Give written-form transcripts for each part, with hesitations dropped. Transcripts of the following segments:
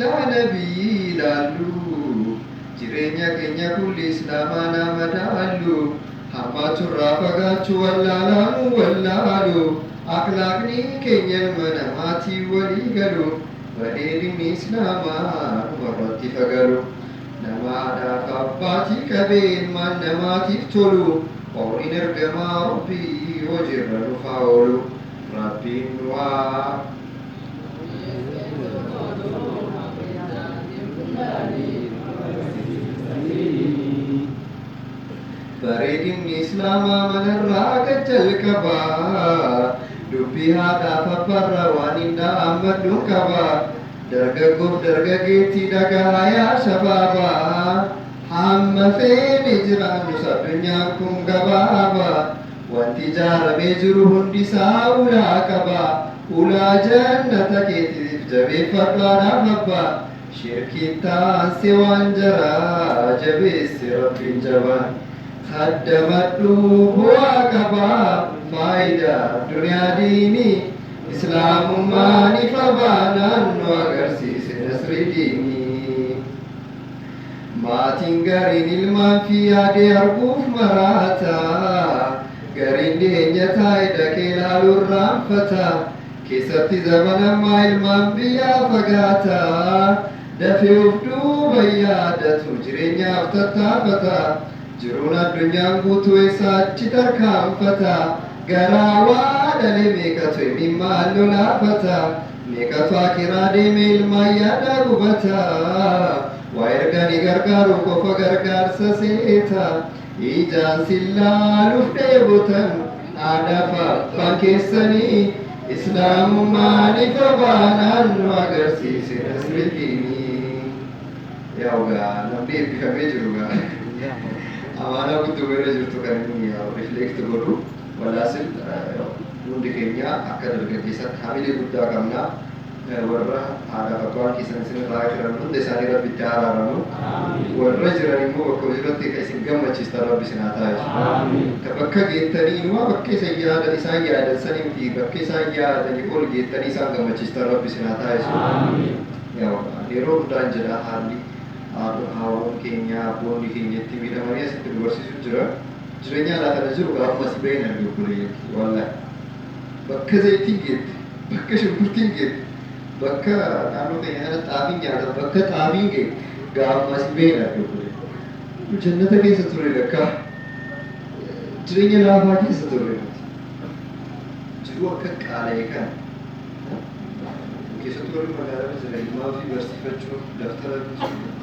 La nabii laallu jireenya keenya kulli islaamaa nama dhaallu hammaatu irraa fagaachuu wallaalu akhlaaqni keenya ilma namaatii walii galu bareedinni islaamaa numarratti fagalu namaadhaaf abbaatii qabee ilmaan namaatiif tolu qawliin ergamaa rabbii hojiirra dhufaa oolu rabbiin du'aa. Bareedinni islaamaa manarraa jalqabaa dubbii haadhaaf abbaarraa waan hin dhaammadhu qaba dargaggoof dargaggeettii dhagaa yaa shabaabaa hamma feene jiraannus addunyaan kun gabaaba wanti ijaaramee jiru hundisaa ulaa qaba ulaa jannata keetiif jabeeffadhaadhaaf abbaa shirkiin taanse waan jaraa jabeesse rabbiin jabaan خدمتو هو كبا فايدة دنيا ديني إسلام ماني فبانا وغرسيس نصر ديني ما تنقرين المان في يدي أرقوف مراتا قرين دينيا تايدا كيلا لرام فتا كيسبت زمنا ما المان بيا فقاتا دفي وفدو بيادة تجرين يفتتا فتا jiruun addunyaan guutuu eessaachi tarkaanfata garaa waadhalee meeqatu himimmaan lolaafata meeqatu akiraa deeme ilmaan yaada gubata waa erganii gargaaru qofa gargaarsa seeta ijaan sillaaluuf dheebotan aadaaf abbaan keessanii islaamummaan ifa baanaan nu agarsiise nasridiinii yaagaa namni eebbifamee jiru gaa Amana guddoo irra jirtu kan inni rifleekt godhu walaasil hundi keenya akka dargaggeessatti hamilee guddaa qabna warra haadhaaf abbaan keessan isinirraa jiran hunda isaanii rabbitti araaramu warra jiran immoo bakka hojiirratti ka isin gammachiistan rabbi isin haa taasisu ka bakka geettanii inuma bakka isaan yaadan sanii fi bakka isaan yaadanii ol geettanii isaan gammachiistan rabbi isin haa taasisu yeroo hundaan jedha haalli hawaawwan keenya abboonni keenyatti miidhamanii asitti dubarsiisu jira jireenya alaa kana jiru gaafuma si bahin arge obboleeyyetti wallahi bakka zayitiin geette bakka shunkurtiin geette bakka naannoo keenya kana xaafiin nyaatan bakka xaafiin geette gaafuma si bahin arge obboleeyyetti jannata keessa ture lakka jireenya laafaa keessa ture jiru akka qaala'ee kana keessattuu warri magaalaa jira ilmaa fi barsiifachuuf daftara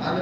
ana